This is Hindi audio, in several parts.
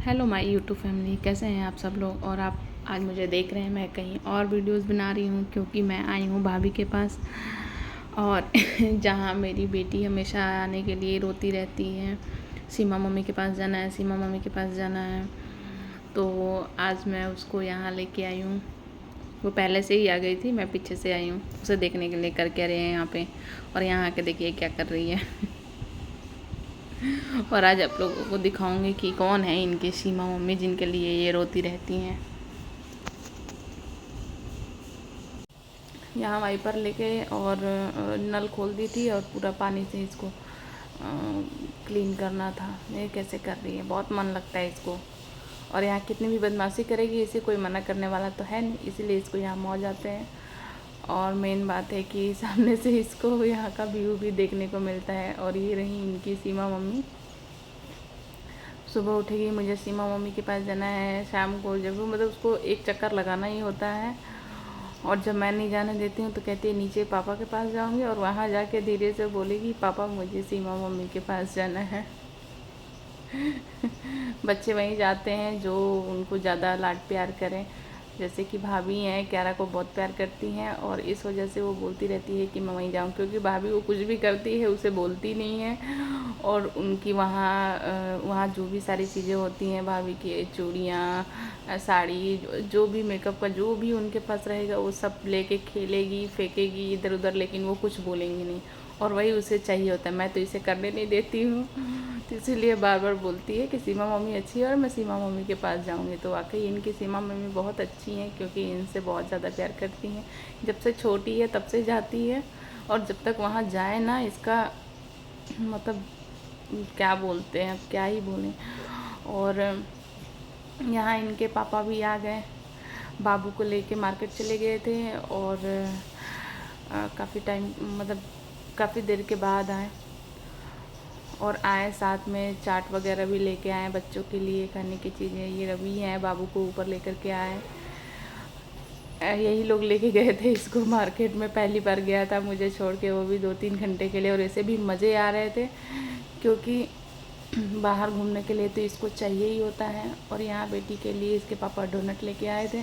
हेलो माय यूट्यूब फैमिली, कैसे हैं आप सब लोग। और आप आज मुझे देख रहे हैं, मैं कहीं और वीडियोस बना रही हूँ क्योंकि मैं आई हूँ भाभी के पास। और जहाँ मेरी बेटी हमेशा आने के लिए रोती रहती है, सीमा मम्मी के पास जाना है, सीमा मम्मी के पास जाना है। तो आज मैं उसको यहाँ लेके आई हूँ। वो पहले से ही आ गई थी, मैं पीछे से आई हूँ उसे देखने के लिए। कर क्या रहे हैं यहाँ पे, और यहाँ आके देखिए क्या कर रही है। और आज आप लोगों को दिखाऊंगी कि कौन है इनकी सीमा मम्मी जिनके लिए ये रोती रहती हैं। यहाँ वाइपर लेके और नल खोल दी थी और पूरा पानी से इसको क्लीन करना था। ये कैसे कर रही है, बहुत मन लगता है इसको। और यहाँ कितनी भी बदमाशी करेगी, इसे कोई मना करने वाला तो है नहीं, इसीलिए इसको यहाँ मौज आते हैं। और मेन बात है कि सामने से इसको यहाँ का व्यू भी देखने को मिलता है। और ये रही इनकी सीमा मम्मी। सुबह उठेगी, मुझे सीमा मम्मी के पास जाना है। शाम को जब भी मतलब उसको एक चक्कर लगाना ही होता है। और जब मैं नहीं जाने देती हूँ तो कहती है नीचे पापा के पास जाऊँगी, और वहाँ जाके धीरे से बोलेगी पापा मुझे सीमा मम्मी के पास जाना है। बच्चे वहीं जाते हैं जो उनको ज़्यादा लाड प्यार करें। जैसे कि भाभी हैं, क्यारा को बहुत प्यार करती हैं और इस वजह से वो बोलती रहती है कि मैं वहीं जाऊँ, क्योंकि भाभी वो कुछ भी करती है उसे बोलती नहीं है। और उनकी वहाँ जो भी सारी चीज़ें होती हैं, भाभी की चूड़ियाँ, साड़ी, जो भी मेकअप का जो भी उनके पास रहेगा वो सब लेके खेलेगी, फेंकेगी इधर उधर, लेकिन वो कुछ बोलेंगी नहीं। और वही उसे चाहिए होता है, मैं तो इसे करने नहीं देती हूँ। तो इसीलिए बार बार बोलती है कि सीमा मम्मी अच्छी है और मैं सीमा मम्मी के पास जाऊँगी। तो वाकई इनकी सीमा मम्मी बहुत अच्छी हैं, क्योंकि इनसे बहुत ज़्यादा प्यार करती हैं। जब से छोटी है तब से जाती है, और जब तक वहाँ जाए ना, इसका मतलब क्या बोलते हैं, अब क्या ही बोलें। और यहाँ इनके पापा भी आ गए, बाबू को लेके मार्केट चले गए थे। और काफ़ी टाइम मतलब काफ़ी देर के बाद आए, और आए साथ में चाट वगैरह भी लेके आए बच्चों के लिए खाने की चीज़ें। ये रवि हैं, बाबू को ऊपर लेकर के आए। यही लोग लेके गए थे इसको मार्केट में, पहली बार गया था मुझे छोड़ के, वो भी 2-3 घंटे के लिए। और ऐसे भी मज़े आ रहे थे, क्योंकि बाहर घूमने के लिए तो इसको चाहिए ही होता है। और यहाँ बेटी के लिए इसके पापा डोनट लेके आए थे।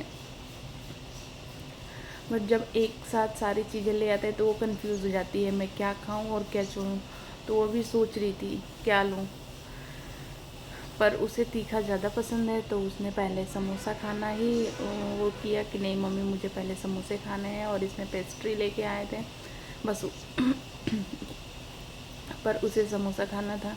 बट जब एक साथ सारी चीज़ें ले आते हैं तो वो कंफ्यूज हो जाती है, मैं क्या खाऊं और क्या छोड़ूं। तो वो भी सोच रही थी क्या लूं, पर उसे तीखा ज़्यादा पसंद है। तो उसने पहले समोसा खाना ही वो किया कि नहीं मम्मी मुझे पहले समोसे खाने हैं। और इसमें पेस्ट्री लेके आए थे बस। पर उसे समोसा खाना था।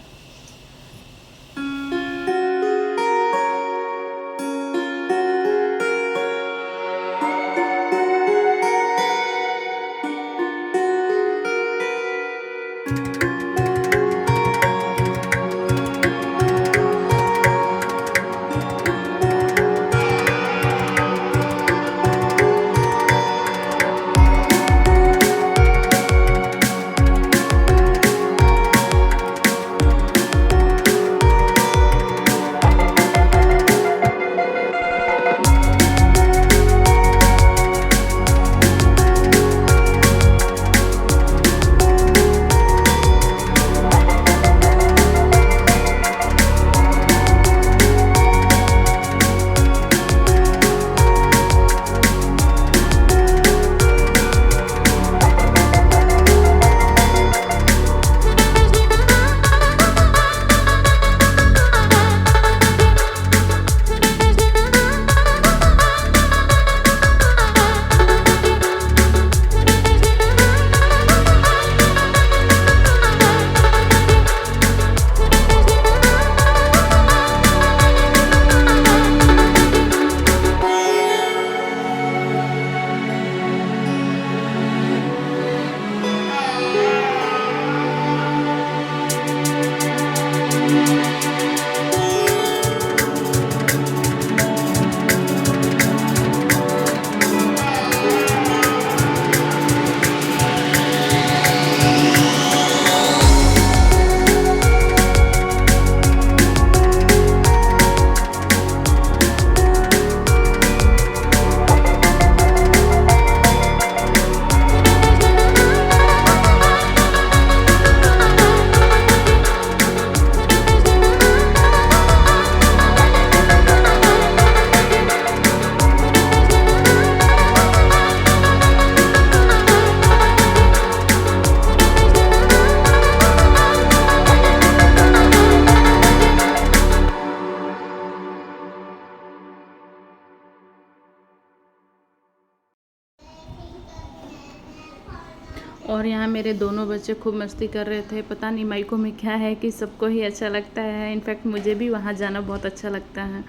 और यहाँ मेरे दोनों बच्चे खूब मस्ती कर रहे थे। पता नहीं मायको में क्या है कि सबको ही अच्छा लगता है। इनफैक्ट मुझे भी वहाँ जाना बहुत अच्छा लगता है।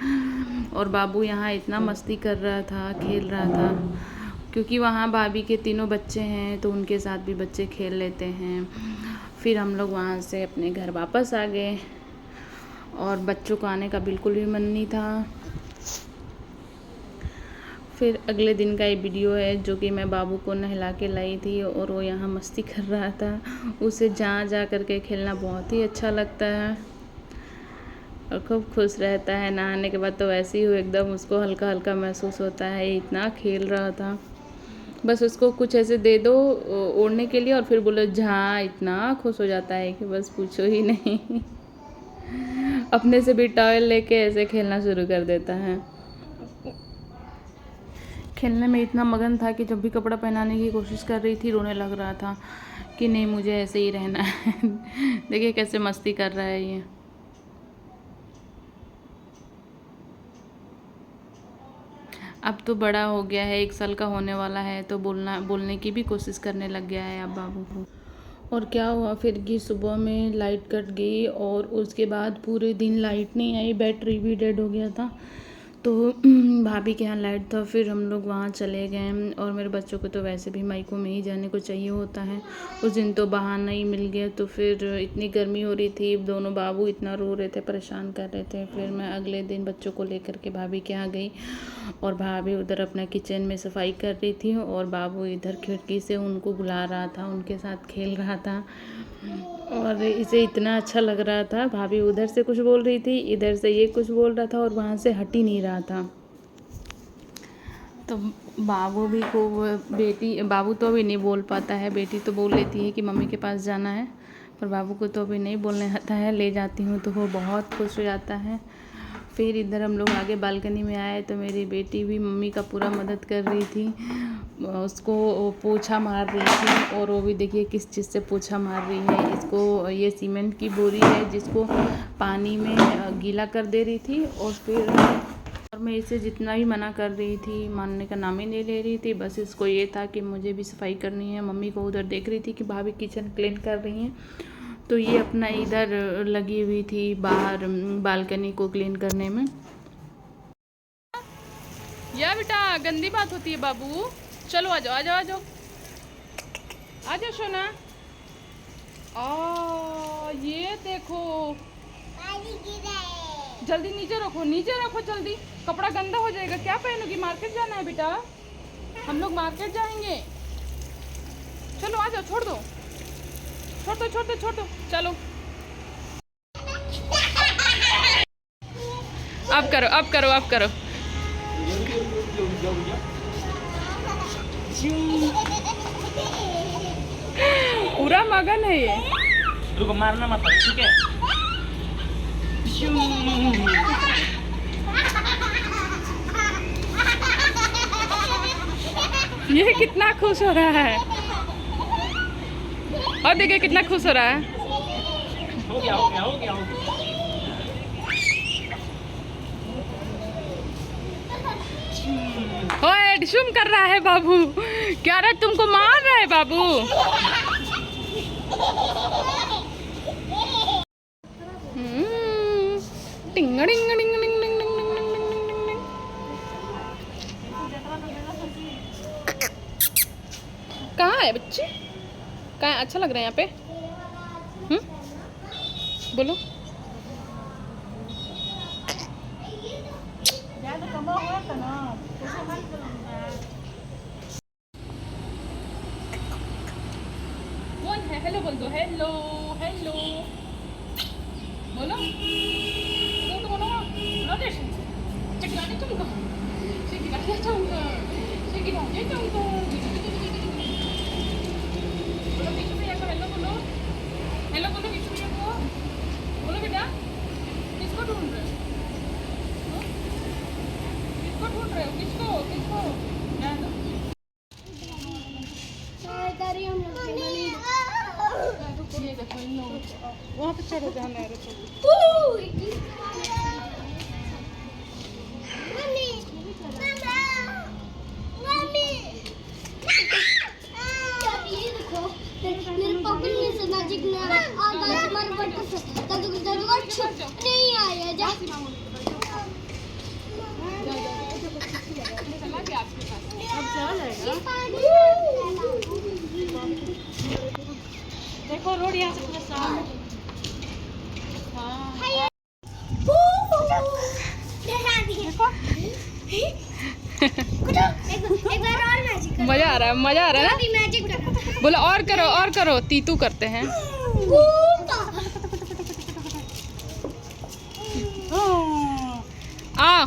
और बाबू यहाँ इतना मस्ती कर रहा था, खेल रहा था, क्योंकि वहाँ भाभी के तीनों बच्चे हैं तो उनके साथ भी बच्चे खेल लेते हैं। फिर हम लोग वहाँ से अपने घर वापस आ गए और बच्चों को आने का बिल्कुल भी मन नहीं था। फिर अगले दिन का ये वीडियो है जो कि मैं बाबू को नहला के लाई थी और वो यहाँ मस्ती कर रहा था। उसे जहाँ जा कर के खेलना बहुत ही अच्छा लगता है और खूब खुश रहता है। नहाने के बाद तो वैसे ही एकदम उसको हल्का हल्का महसूस होता है। इतना खेल रहा था, बस उसको कुछ ऐसे दे दो ओढ़ने के लिए और फिर बोलो जहाँ, इतना खुश हो जाता है कि बस पूछो ही नहीं। अपने से भी टॉयल लेके ऐसे खेलना शुरू कर देता है। खेलने में इतना मगन था कि जब भी कपड़ा पहनाने की कोशिश कर रही थी रोने लग रहा था कि नहीं मुझे ऐसे ही रहना है। देखिए कैसे मस्ती कर रहा है ये। अब तो बड़ा हो गया है, 1 साल का होने वाला है, तो बोलने की भी कोशिश करने लग गया है अब बाबू को। और क्या हुआ फिर कि सुबह में लाइट कट गई और उसके बाद पूरे दिन लाइट नहीं आई, बैटरी भी डेड हो गया था। तो भाभी के यहाँ लाइट था, फिर हम लोग वहाँ चले गए। और मेरे बच्चों को तो वैसे भी मायको में ही जाने को चाहिए होता है। उस दिन तो बहाना ही मिल गया। तो फिर इतनी गर्मी हो रही थी, दोनों बाबू इतना रो रहे थे, परेशान कर रहे थे। फिर मैं अगले दिन बच्चों को लेकर के भाभी के यहाँ गई और भाभी उधर अपना किचन में सफाई कर रही थी और बाबू इधर खिड़की से उनको बुला रहा था, उनके साथ खेल रहा था और इसे इतना अच्छा लग रहा था। भाभी उधर से कुछ बोल रही थी, इधर से ये कुछ बोल रहा था और वहाँ से हट ही नहीं रहा था। तो बाबू तो अभी नहीं बोल पाता है। बेटी तो बोल लेती है कि मम्मी के पास जाना है, पर बाबू को तो अभी नहीं बोलने आता है। ले जाती हूँ तो वो बहुत खुश हो जाता है। फिर इधर हम लोग आगे बालकनी में आए तो मेरी बेटी भी मम्मी का पूरा मदद कर रही थी, उसको पोछा मार रही थी। और वो भी देखिए किस चीज़ से पोछा मार रही है। इसको ये सीमेंट की बोरी है जिसको पानी में गीला कर दे रही थी और फिर और मैं इसे जितना भी मना कर रही थी मानने का नाम ही नहीं ले रही थी। बस इसको ये था कि मुझे भी सफाई करनी है। मम्मी को उधर देख रही थी कि भाभी किचन क्लीन कर रही हैं, तो ये अपना इधर लगी हुई थी बाहर बालकनी को क्लीन करने में। या बेटा गंदी बात होती है बाबू। चलो आ जाओ आ जाओ आ जाओ आ जाओ सोना। ये देखो जल्दी नीचे रखो जल्दी, कपड़ा गंदा हो जाएगा। क्या पहनोगी? मार्केट जाना है बेटा, हम लोग मार्केट जाएंगे। चलो आ जाओ, छोड़ दो चलो। अब करो। पूरा मगन है ये। रुको मारना मत, ठीक है? ये कितना खुश हो रहा है और देखिए कितना खुश हो रहा है। हो गया। ओए डिशुम कर रहा है बाबू। क्या रे तुमको मार रहा है बाबू? टिंग डिंग डिंग डिंग डिंग डिंग डिंग डिंग डिंग। कहाँ है बच्चे? कहाँ है? अच्छा लग रहा है यहाँ पे। बोलो। कौन है? हेलो बोल दो। हेलो बोलो। हेलो बोलो बोलो बेटा। किसको ढूंढ रहे हो? किसको? ये देखो इन लोगों को वहाँ पे चढ़ो जहाँ नहर यहाँ से पूरा सामने। हाँ एक बार और मैजिक मजा आ रहा है, मजा आ रहा है ना। मैजिक करो। बोलो और करो और करो, तीतू करते हैं। आओ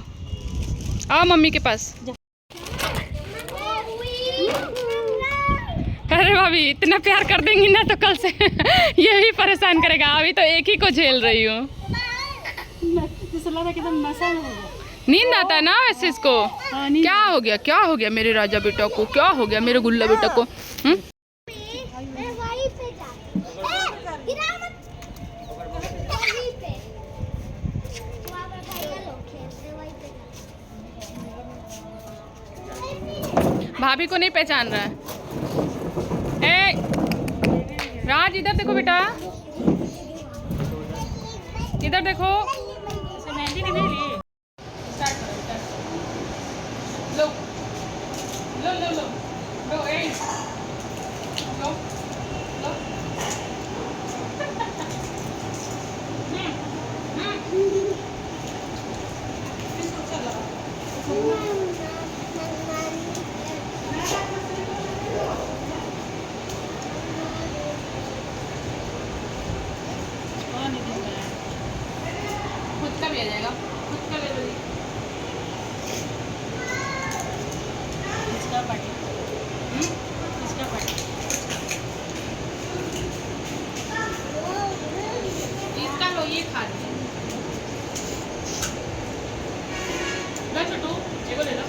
आओ मम्मी के पास। अरे भाभी इतना प्यार कर देंगी ना तो कल से यही परेशान करेगा। अभी तो एक ही को झेल रही हूँ। जैसे लग रहा है कि एकदम नशा में हो गया। नींद आता है ना वैसे इसको। क्या हो गया, क्या हो गया मेरे राजा बेटा को, क्या हो गया मेरे गुल्ला बेटा को। भाभी को नहीं पहचान रहा है। ए राज इधर देखो बेटा, इधर देखो। मेहंदी नहीं ली। लो लो लो लो लो ए लो लो। खुद का भी आ जाएगा, खुद का ले लो। इसका पार्टी। इसका पार्टी। इसका लो, ये खा लो। लो छोटू, ये को ले लो।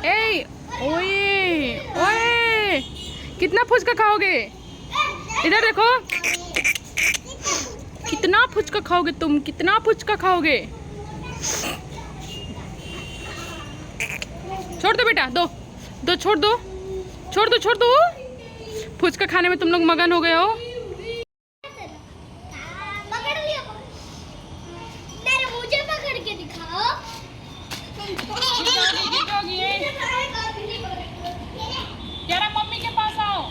ए ओए ओए, कितना फुचका खाओगे? इधर देखो, कितना फुचका खाओगे तुम, कितना फुचका खाओगे? छोड़ दो बेटा, दो दो, छोड़ दो छोड़ दो छोड़ दो। फुचका खाने में तुम लोग मगन हो गए हो। पकड़ लिया। मेरे मुझे पकड़ के दिखाओ। जरा मम्मी के पास आओ।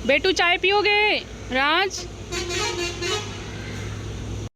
बेटू चाय पियोगे? राज